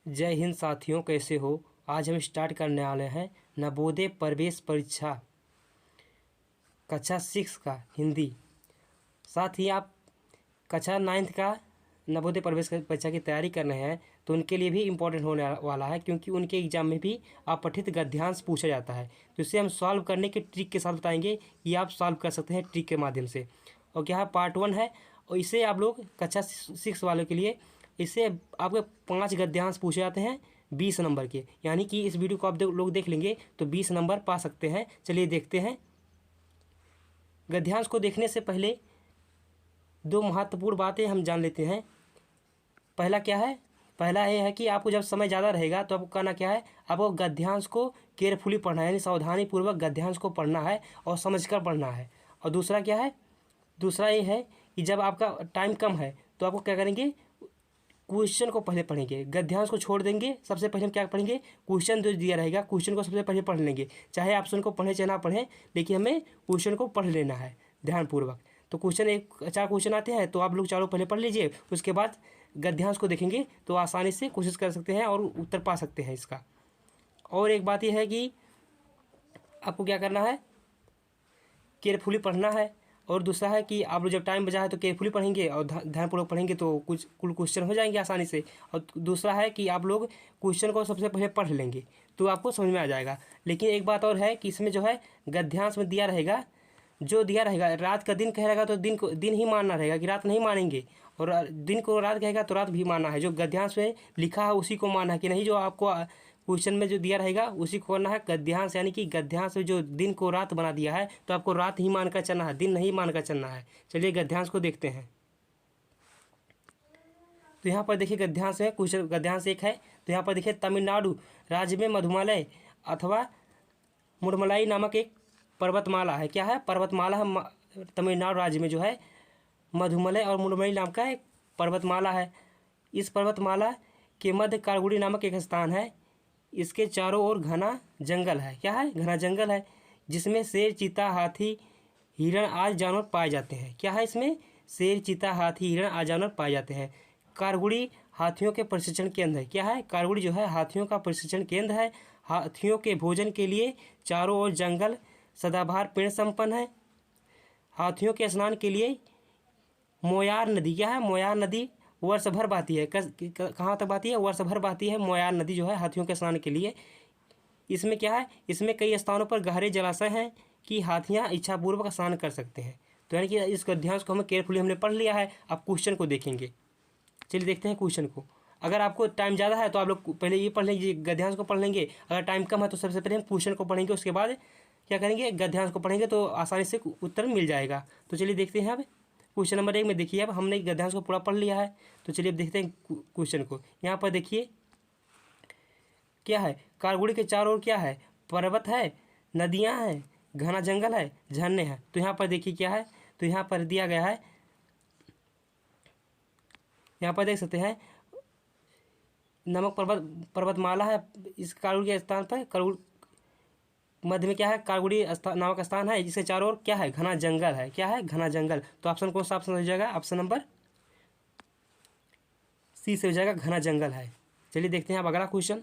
जय हिंद साथियों, कैसे हो। आज हम स्टार्ट करने वाले हैं नवोदय प्रवेश परीक्षा कक्षा 6 का हिंदी। साथ ही आप कक्षा 9 का नवोदय प्रवेश परीक्षा की तैयारी कर रहे हैं तो उनके लिए भी इम्पोर्टेंट होने वाला है, क्योंकि उनके एग्जाम में भी अपठित गद्यांश पूछा जाता है। तो इसे हम सॉल्व करने के ट्रिक के साथ बताएंगे कि आप सॉल्व कर सकते हैं ट्रिक के माध्यम से। और क्या है, पार्ट 1 है और इसे आप लोग कक्षा 6 वालों के लिए इससे आपके 5 गद्यांश पूछे जाते हैं 20 नंबर के, यानी कि इस वीडियो को आप लोग देख लेंगे तो 20 नंबर पा सकते हैं। चलिए देखते हैं। गद्यांश को देखने से पहले दो महत्वपूर्ण बातें हम जान लेते हैं। पहला क्या है, पहला ये है कि आपको जब समय ज़्यादा रहेगा तो आपको करना क्या है, आपको गद्यांश को केयरफुली पढ़ना है, यानी सावधानीपूर्वक गद्यांश को पढ़ना है और समझकर पढ़ना है। और दूसरा क्या है, दूसरा ये है कि जब आपका टाइम कम है तो आपको क्या करेंगे, क्वेश्चन को पहले पढ़ेंगे, गद्यांश को छोड़ देंगे। सबसे पहले हम क्या पढ़ेंगे, क्वेश्चन जो दिया रहेगा क्वेश्चन को सबसे पहले पढ़ लेंगे। चाहे ऑप्शन को पढ़ें चाहे ना पढ़ें, लेकिन हमें क्वेश्चन को पढ़ लेना है ध्यानपूर्वक। तो क्वेश्चन 4 क्वेश्चन आते हैं तो आप लोग चारों पहले पढ़ लीजिए, उसके बाद गद्यांश को देखेंगे तो आसानी से कोशिश कर सकते हैं और उत्तर पा सकते हैं इसका। और एक बात यह है कि आपको क्या करना है, केयरफुली पढ़ना है। और दूसरा है कि आप लोग जब टाइम बचा है तो केयरफुली पढ़ेंगे और ध्यानपूर्वक पढ़ेंगे तो कुछ क्वेश्चन हो जाएंगे आसानी से। और दूसरा है कि आप लोग क्वेश्चन को सबसे पहले पढ़ लेंगे तो आपको समझ में आ जाएगा। लेकिन एक बात और है कि इसमें जो है गद्यांश में दिया रहेगा, जो दिया रहेगा रात का दिन कहेगा तो दिन ही मानना रहेगा कि रात नहीं मानेंगे, और दिन को रात कहेगा तो रात भी मानना है। जो गद्यांश में लिखा है उसी को मानना है, कि नहीं जो आपको क्वेश्चन में जो दिया रहेगा उसी को करना है गद्यांश। यानी कि गद्यांश में जो दिन को रात बना दिया है तो आपको रात ही मानकर चलना है, दिन नहीं मानकर चलना है। चलिए गद्यांश को देखते हैं। तो यहाँ पर देखिए गद्यांश है, क्वेश्चन गद्यांश 1 है। तो यहाँ पर देखिए तमिलनाडु राज्य में मधुमलय अथवा मुडमलाई नामक एक पर्वतमाला है। क्या है, पर्वतमाला है। तमिलनाडु राज्य में जो है मधुमलय और मुडमलाई नाम का एक पर्वतमाला है। इस पर्वतमाला के मध्य कारगुड़ी नामक एक स्थान है। इसके चारों ओर घना जंगल है। क्या है, घना जंगल है, जिसमें शेर, चीता, हाथी, हिरण आदि जानवर पाए जाते हैं। क्या है, इसमें शेर, चीता, हाथी, हिरण आदि जानवर पाए जाते हैं। कारगुड़ी हाथियों के प्रशिक्षण केंद्र है। क्या है, कारगुड़ी जो है हाथियों का प्रशिक्षण केंद्र है। हाथियों के भोजन के लिए चारों ओर जंगल सदाबहार पेड़ संपन्न है। हाथियों के स्नान के लिए मोयार नदी, क्या है, मोयार नदी वर्ष भर बहती है। कहाँ तक बहती है, वर्ष भर बहती है मोयार नदी जो है हाथियों के स्नान के लिए। इसमें क्या है, इसमें कई स्थानों पर गहरे जलाशय हैं कि हाथियाँ इच्छापूर्वक स्नान कर सकते हैं। तो यानी कि इस गद्यांश को हमें केयरफुली हमने पढ़ लिया है। अब क्वेश्चन को देखेंगे। चलिए देखते हैं क्वेश्चन को। अगर आपको टाइम ज़्यादा है तो आप लोग पहले ये पढ़ लेंगे, गद्यांश को पढ़ लेंगे। अगर टाइम कम है तो सबसे पहले हम क्वेश्चन को पढ़ेंगे, उसके बाद क्या करेंगे, गद्यांश को पढ़ेंगे तो आसानी से उत्तर मिल जाएगा। तो चलिए देखते हैं। अब क्वेश्चन नंबर 1 में देखिए, अब हमने गद्यांश को पूरा पढ़ लिया है। तो चलिए अब देखते हैं क्वेश्चन को। यहाँ पर देखिए क्या है, कारगुड़ी के चारों ओर क्या है, पर्वत है, नदियाँ हैं, घना जंगल है, झरने हैं। तो यहाँ पर देखिए क्या है, तो यहाँ पर दिया गया है, यहाँ पर देख सकते हैं नमक पर्वतमाला है। इस कारगुड़ी के स्थान पर मध्य में क्या है, कारगुड़ी नामक स्थान है, जिसके चारों ओर क्या है, घना जंगल है। क्या है, घना जंगल। तो ऑप्शन कौन सा ऑप्शन हो जाएगा, ऑप्शन नंबर सी से हो जाएगा, घना जंगल है। चलिए देखते हैं अब अगला क्वेश्चन।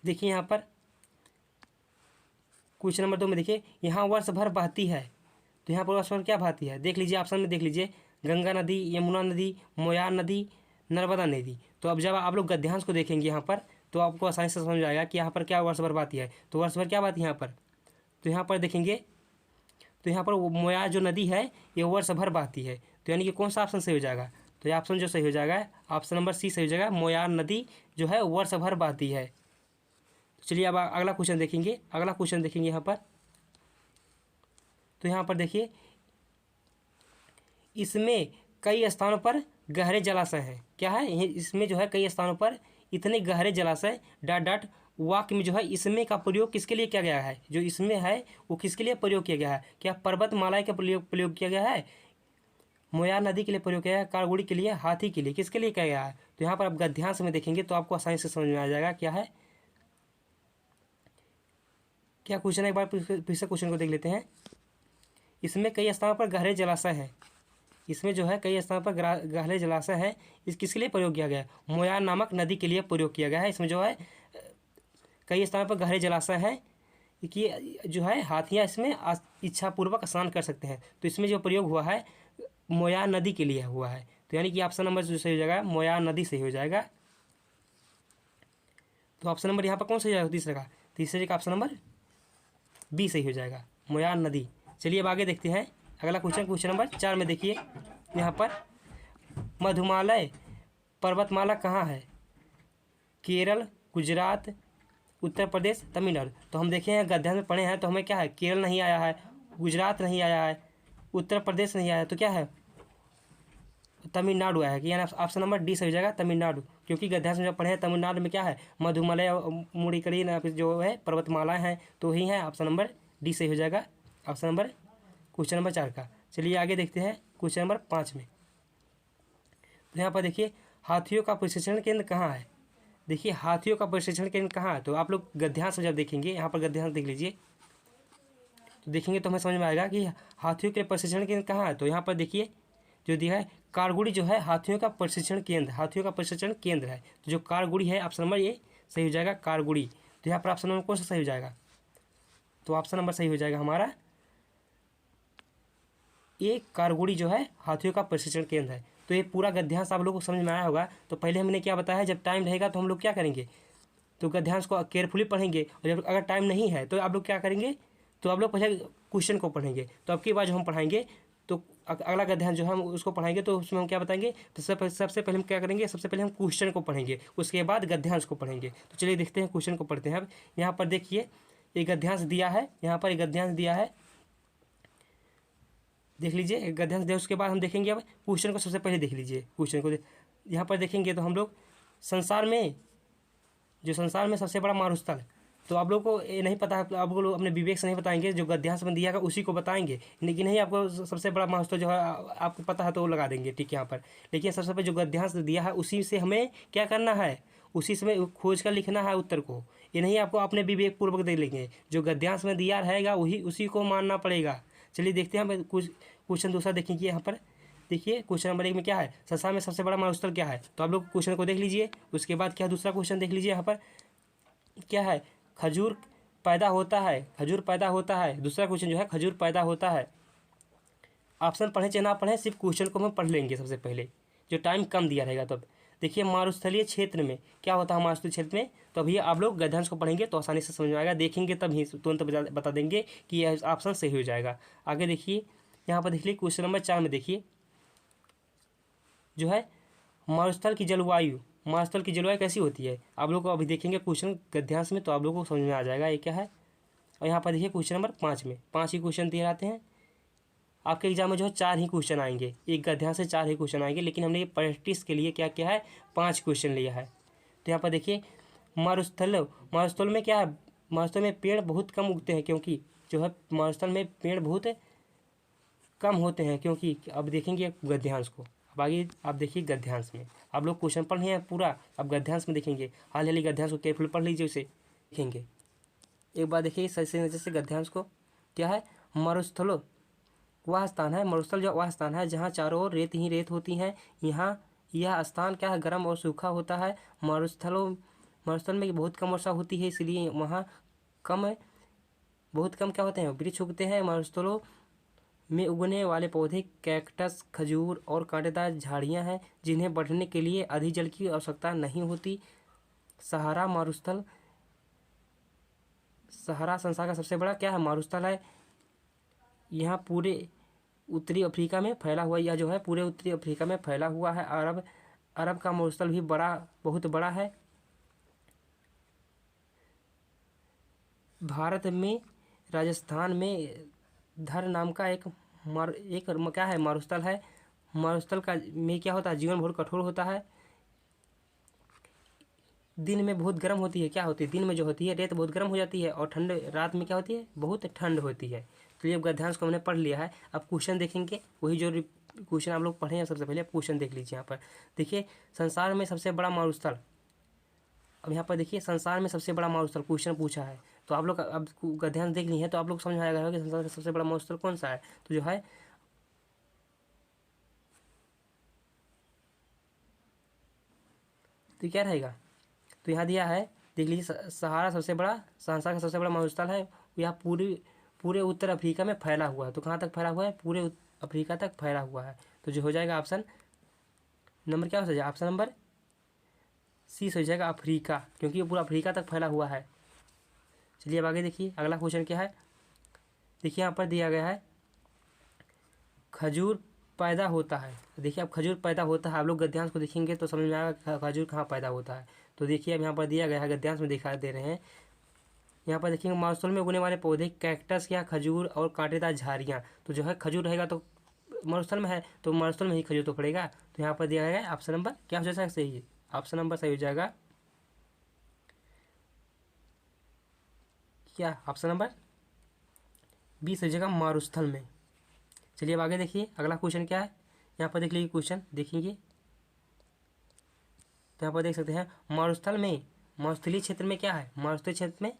देखिए यहाँ पर क्वेश्चन नंबर 2 में देखिए, यहाँ वर्ष भर बहती है। तो यहाँ पर वर्ष भर क्या बहती है, देख लीजिए ऑप्शन में, देख लीजिए गंगा नदी, यमुना नदी, मोयार नदी, नर्मदा नदी। तो अब जब आप लोग गद्यांश को देखेंगे यहाँ पर तो आपको आसानी से समझ आएगा कि यहाँ पर क्या वर्ष भर बहती है। तो वर्ष भर क्या बहती है यहाँ पर, तो यहाँ पर देखेंगे तो यहाँ पर मोयार जो नदी है ये वर्ष भर बहती है। तो यानी कि कौन सा ऑप्शन सही हो जाएगा, तो ये ऑप्शन जो सही हो जाएगा ऑप्शन नंबर सी सही हो जाएगा, मोयार नदी जो है वर्ष भर बहती है। तो चलिए अब अगला क्वेश्चन देखेंगे। अगला क्वेश्चन देखेंगे यहाँ पर, तो यहाँ पर देखिए इसमें कई स्थानों पर गहरे जलाशय हैं। क्या है, इसमें जो है कई स्थानों पर इतने गहरे जलाशय डॉट डॉट वाक्य में जो है इसमें का प्रयोग किसके लिए किया गया है, जो इसमें है वो किसके लिए प्रयोग किया गया है। क्या पर्वतमाला का प्रयोग किया गया है, मोयार नदी के लिए प्रयोग किया गया है, कारगुड़ी के लिए, हाथी के लिए, किसके लिए किया गया है। तो यहाँ पर आप गद्यांश में देखेंगे तो आपको आसानी से समझ में आ जाएगा क्या है, क्या क्वेश्चन है। एक बार फिर से क्वेश्चन को देख लेते हैं। इसमें कई स्थानों पर गहरे जलाशय हैं, इसमें जो है कई स्थानों पर गहरे जलाशय हैं। इस किसके लिए प्रयोग किया गया है? मोयार नामक नदी के लिए प्रयोग किया गया है। इसमें जो है कई स्थानों पर गहरे जलाशय हैं कि जो है हाथियाँ इसमें इच्छापूर्वक स्नान कर सकते हैं। तो इसमें जो प्रयोग हुआ है मोयार नदी के लिए हुआ है। तो यानी कि ऑप्शन नंबर जो सही हो जाएगा मोयार नदी सही हो जाएगा। तो ऑप्शन नंबर यहाँ पर कौन सही हो जाएगा तीसरे का? तीसरे का ऑप्शन नंबर बी सही हो जाएगा, मोयार नदी। चलिए अब आगे देखते हैं अगला क्वेश्चन नंबर 4 में देखिए यहाँ पर मधुमालय पर्वतमाला कहाँ है? केरल, गुजरात, उत्तर प्रदेश, तमिलनाडु। तो हम देखे हैं गद्यांश में पढ़े हैं तो हमें क्या है, केरल नहीं आया है, गुजरात नहीं आया है, उत्तर प्रदेश नहीं आया, तो क्या है तमिलनाडु आया है। कि यानी ऑप्शन नंबर डी सही हो जाएगा तमिलनाडु, क्योंकि गद्यांश में जब पढ़े हैं तमिलनाडु में क्या है मधुमलय मुड़िकड़ी जो है पर्वतमालाएँ हैं तो ही है। ऑप्शन नंबर डी सही हो जाएगा ऑप्शन नंबर क्वेश्चन नंबर 4 का। चलिए आगे देखते हैं क्वेश्चन नंबर 5 में। तो यहाँ पर देखिए हाथियों का प्रशिक्षण केंद्र कहाँ है? देखिए हाथियों का प्रशिक्षण केंद्र कहाँ है? तो आप लोग गद्यांश जब देखेंगे, यहाँ पर गद्यांश देख लीजिए, तो देखेंगे तो हमें समझ में आएगा कि हाथियों के प्रशिक्षण केंद्र कहाँ है। तो यहाँ पर देखिए जो दिया है कारगुड़ी जो है हाथियों का प्रशिक्षण केंद्र, हाथियों का प्रशिक्षण केंद्र है। तो जो कारगुड़ी है ऑप्शन नंबर ये सही हो जाएगा कारगुड़ी। तो यहाँ पर ऑप्शन नंबर कौन सा सही हो जाएगा? तो ऑप्शन नंबर सही हो जाएगा हमारा ये कारगुड़ी जो है हाथियों का प्रशिक्षण केंद्र है। तो ये पूरा गद्यांश आप लोगों को समझ में आया होगा। तो पहले हमने क्या बताया, जब टाइम रहेगा तो हम लोग क्या करेंगे, तो गद्यांश को केयरफुली पढ़ेंगे, और जब अगर टाइम नहीं है तो आप लोग क्या करेंगे, तो आप लोग पहले क्वेश्चन को पढ़ेंगे। तो अब की बार जो हम पढ़ाएंगे तो अगला गद्यांश जो हम उसको पढ़ाएंगे तो उसमें हम क्या बताएंगे, तो सबसे पहले हम क्या करेंगे, सबसे पहले हम क्वेश्चन को पढ़ेंगे, उसके बाद गद्यांश को पढ़ेंगे। तो चलिए देखते हैं क्वेश्चन को पढ़ते हैं। अब यहाँ पर देखिए एक गद्यांश दिया है, यहाँ पर एक गद्यांश दिया है, देख लीजिए गद्यांश दिया। उसके बाद हम देखेंगे अब क्वेश्चन को सबसे पहले देख लीजिए। क्वेश्चन को यहाँ पर देखेंगे तो हम लोग संसार में सबसे बड़ा मारुस्थल, तो आप लोग को ये नहीं पता है, आप लोग अपने विवेक से नहीं बताएंगे, जो गद्यांश में दिया है उसी को बताएंगे। लेकिन नहीं आपको सबसे बड़ा मारुस्थल जो है आपको पता है तो वो लगा देंगे, ठीक है यहाँ पर। लेकिन सबसे पहले जो गद्यांश दिया है उसी से हमें क्या करना है, उसी समय खोज कर लिखना है उत्तर को। ये नहीं आपको अपने विवेक पूर्वक दे लेंगे, जो गद्यांश में दिया रहेगा वही उसी को मानना पड़ेगा। चलिए देखते हैं हम कुछ क्वेश्चन दूसरा देखेंगे। यहाँ पर देखिए क्वेश्चन नंबर 1 में क्या है, संसार में सबसे बड़ा मारुस्थल क्या है? तो आप लोग क्वेश्चन को देख लीजिए। उसके बाद क्या दूसरा क्वेश्चन देख लीजिए। यहाँ पर क्या है, खजूर पैदा होता है, खजूर पैदा होता है। दूसरा क्वेश्चन जो है खजूर पैदा होता है। ऑप्शन पढ़ें चाहे ना पढ़ें, सिर्फ क्वेश्चन को हम पढ़ लेंगे सबसे पहले, जो टाइम कम दिया रहेगा। तब देखिए मारुस्थलीय क्षेत्र में क्या होता है, मारुस्थलीय क्षेत्र में, तो अभी आप लोग गद्यांश को पढ़ेंगे तो आसानी से समझ में आएगा, देखेंगे तब ही तुरंत बता देंगे कि यह ऑप्शन सही हो जाएगा। आगे देखिए यहाँ पर देखिए क्वेश्चन नंबर 4 में देखिए जो है मारुस्थल की जलवायु कैसी होती है। आप लोग को अभी देखेंगे क्वेश्चन गद्यांश में तो आप लोगों को समझ में आ जाएगा ये क्या है। और यहाँ पर देखिए क्वेश्चन नंबर 5 में 5 ही क्वेश्चन दिए जाते हैं। आपके एग्जाम में जो है 4 ही क्वेश्चन आएंगे, एक गद्यांश से 4 ही क्वेश्चन आएंगे, लेकिन हमने ये प्रैक्टिस के लिए क्या किया है 5 क्वेश्चन लिया है। तो यहाँ पर देखिए मारुस्थल में क्या है, मारुस्थल में पेड़ बहुत कम उगते हैं, क्योंकि जो है मारुस्थल में पेड़ बहुत कम होते हैं, क्योंकि अब देखेंगे गद्यांश को। अब आगे आप देखिए गद्यांश में आप लोग क्वेश्चन पढ़ रहे हैं पूरा, अब गद्यांश में देखेंगे, हाल गद्यांश को केयरफुल पढ़ लीजिए, उसे देखेंगे एक बार देखिए सही से नजर से गद्यांश को। क्या है, मरुस्थल वह स्थान है, मरुस्थल जो वह स्थान है जहाँ चारों ओर रेत ही रेत होती हैं। यहाँ यह स्थान क्या है, गर्म और सूखा होता है। मरुस्थल में बहुत कम वर्षा होती है, इसलिए वहाँ बहुत कम क्या होते हैं, वृक्ष उगते हैं। मरुस्थलों में उगने वाले पौधे कैक्टस, खजूर और कांटेदार झाड़ियाँ हैं, जिन्हें बढ़ने के लिए अधिक जल की आवश्यकता नहीं होती। सहारा संसार का सबसे बड़ा क्या है, मारुस्थल है। यहाँ पूरे उत्तरी अफ्रीका में फैला हुआ, यह जो है पूरे उत्तरी अफ्रीका में फैला हुआ है। अरब का मारुस्थल भी बहुत बड़ा है। भारत में राजस्थान में धर नाम का एक क्या है मारुस्थल है। मारुस्थल का में क्या होता है, जीवन बहुत कठोर होता है। दिन में बहुत गर्म होती है, क्या होती है दिन में जो होती है रेत बहुत गर्म हो जाती है, और ठंड रात में क्या होती है बहुत ठंड होती है। तो ये गद्यांश को हमने पढ़ लिया है। अब क्वेश्चन देखेंगे, वही जो क्वेश्चन आप लोग पढ़े हैं सबसे पहले क्वेश्चन देख लीजिए। यहाँ पर देखिए संसार में सबसे बड़ा मारुस्थल, अब यहाँ पर देखिए संसार में सबसे बड़ा मारुस्थल क्वेश्चन पूछा है। तो आप लोग अब गद्यांश देख लिए हैं तो आप लोग समझ आएगा कि संसार का सबसे बड़ा मारुस्थल कौन सा है। तो जो है तो क्या रहेगा, तो यहाँ दिया है देख लीजिए, सहारा सबसे बड़ा, संसार का सबसे बड़ा मरुस्थल है, यह पूरे उत्तर अफ्रीका में फैला हुआ है। तो कहाँ तक फैला हुआ है, पूरे अफ्रीका तक फैला हुआ है। तो जो हो जाएगा ऑप्शन नंबर क्या हो जाएगा, ऑप्शन नंबर सी हो जाएगा अफ्रीका, क्योंकि ये पूरा अफ्रीका तक फैला हुआ है। चलिए अब आगे देखिए अगला क्वेश्चन क्या है। देखिए यहाँ पर दिया गया है खजूर पैदा होता है। देखिए अब खजूर पैदा होता है, आप लोग गद्यांश को देखेंगे तो समझ में आएगा खजूर कहाँ पैदा होता है। तो देखिए अब यहाँ पर दिया गया है, गद्यांश में दिखा दे रहे हैं। यहाँ पर देखेंगे मानसून में उगने वाले पौधे कैक्टस या खजूर और कांटेदार झाड़ियाँ। तो जो है खजूर रहेगा तो मरुस्थल में है, तो मरुस्थल में ही खजूर तो पड़ेगा। तो यहाँ पर दिया गया है ऑप्शन नंबर क्या हो जाएगा सही है, ऑप्शन नंबर सही हो जाएगा क्या, ऑप्शन नंबर 20 हो जाएगा मारुस्थल में। चलिए अब आगे देखिए अगला क्वेश्चन क्या है। यहाँ पर देख लीजिए क्वेश्चन देखेंगे तो यहाँ पर देख सकते हैं मारुस्थल में, मरुस्थलीय क्षेत्र में क्या है, मरुस्थलीय क्षेत्र में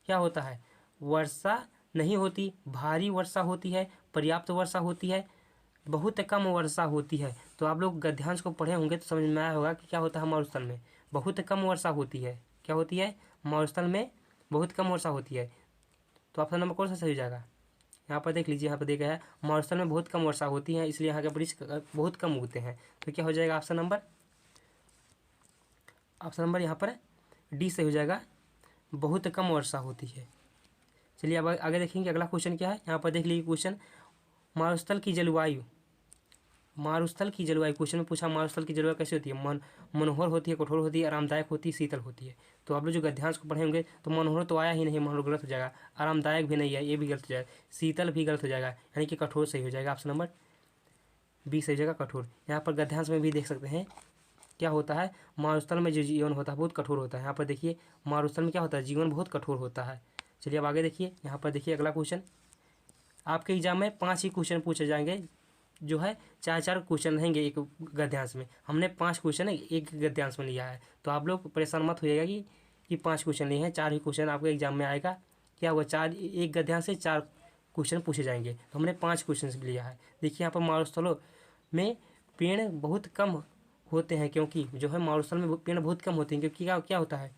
क्या होता है, वर्षा नहीं होती, भारी वर्षा होती है, पर्याप्त वर्षा होती है, बहुत कम वर्षा होती है। तो आप लोग गद्यांश को पढ़े होंगे तो समझ में आया होगा कि क्या होता है मारुस्थल में बहुत कम वर्षा होती है। क्या होती है, मारुस्थल में बहुत कम वर्षा होती है। तो ऑप्शन नंबर कौन सा सही हो जाएगा, यहाँ पर देख लीजिए, यहाँ पर देखा है मारुस्थल में बहुत कम वर्षा होती है, इसलिए यहाँ के वृक्ष बहुत कम उगते हैं। तो क्या हो जाएगा ऑप्शन नंबर यहाँ पर डी से हो जाएगा, बहुत कम वर्षा होती है। चलिए अब आगे देखेंगे अगला क्वेश्चन क्या है। यहाँ पर देख लीजिए क्वेश्चन मारुस्थल की जलवायु, क्वेश्चन में पूछा मारुस्थल की जलवायु कैसी होती है, मनोहर होती है, कठोर होती है, आरामदायक होती है, शीतल होती है। तो आप लोग जो गद्यांश को पढ़े होंगे तो मनोहर तो आया ही नहीं, मनोहर गलत हो जाएगा, आरामदायक भी नहीं है, ये भी गलत हो जाएगा, शीतल भी गलत हो जाएगा, यानी कि कठोर सही हो जाएगा, ऑप्शन नंबर 20 सही हो जाएगा कठोर। यहाँ पर गद्यांश में भी देख सकते हैं क्या होता है, मारुस्थल में जो जीवन होता है बहुत कठोर होता है। यहाँ पर देखिए मारुस्थल में क्या होता है, जीवन बहुत कठोर होता है। चलिए अब आगे देखिए, यहाँ पर देखिए अगला क्वेश्चन, आपके एग्जाम में 5 ही क्वेश्चन पूछे जाएंगे, जो है 4 क्वेश्चन रहेंगे एक गद्यांश में। हमने 5 क्वेश्चन एक गद्यांश में लिया है, तो आप लोग परेशान मत होइएगा कि 5 क्वेश्चन लिए हैं, 4 ही क्वेश्चन आपके एग्जाम में आएगा। क्या हुआ, 4 एक गद्यांश से 4 क्वेश्चन पूछे जाएंगे, तो हमने 5 क्वेश्चन लिया है। देखिए यहाँ पर मारुस्थलों में पेड़ बहुत कम होते हैं, क्योंकि जो है मारुस्थल में पेड़ बहुत कम होते हैं, क्योंकि क्या होता है,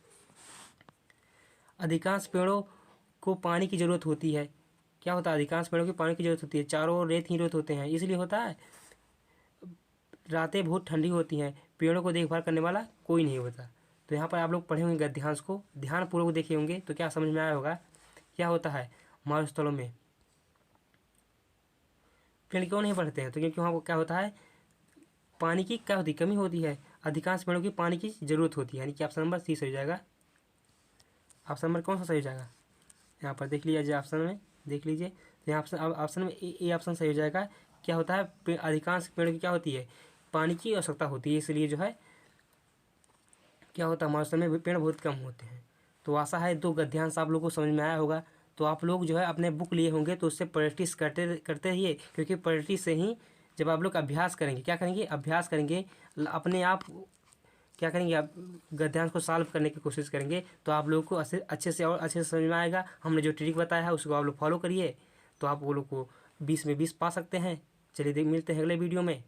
अधिकांश पेड़ों को पानी की ज़रूरत होती है। क्या होता है, अधिकांश पेड़ों को पानी की ज़रूरत होती है, चारों ओर रेत ही रेत होते हैं, इसलिए होता है। रातें बहुत ठंडी होती हैं, पेड़ों को देखभाल करने वाला कोई नहीं होता। तो यहाँ पर आप लोग पढ़े होंगे गद्यांश को, ध्यानपूर्वक देखे होंगे तो क्या समझ में आया होगा क्या होता है मारुस्थलों में पेड़ क्यों नहीं बढ़ते हैं। तो क्योंकि वहाँ क्या होता है, पानी की क्या होती कमी होती है, अधिकांश पेड़ों की पानी की ज़रूरत होती है, यानी कि ऑप्शन नंबर सी सही हो जाएगा। ऑप्शन नंबर कौन सा सही हो जाएगा, यहाँ पर देख लीजिए ऑप्शन में देख लीजिए, तो यहाँ ऑप्शन में ए ऑप्शन सही हो जाएगा। क्या होता है, अधिकांश पेड़ की क्या होती है, पानी की आवश्यकता होती है, इसलिए जो है क्या होता है मारुस्थल में पेड़ बहुत कम होते हैं। तो आशा है 2 गद्यांश आप लोगों को समझ में आया होगा। तो आप लोग जो है अपने बुक लिए होंगे तो उससे प्रैक्टिस करते रहिए, क्योंकि प्रैक्टिस से ही जब आप लोग अभ्यास करेंगे, क्या करेंगे, अभ्यास करेंगे, अपने आप क्या करेंगे, आप गद्यांश को सॉल्व करने की कोशिश करेंगे, तो आप लोगों को अच्छे से और अच्छे से समझ में आएगा। हमने जो ट्रिक बताया है उसको आप लोग फॉलो करिए, तो आप वो लोग को 20 में 20 पा सकते हैं। चलिए मिलते हैं अगले वीडियो में।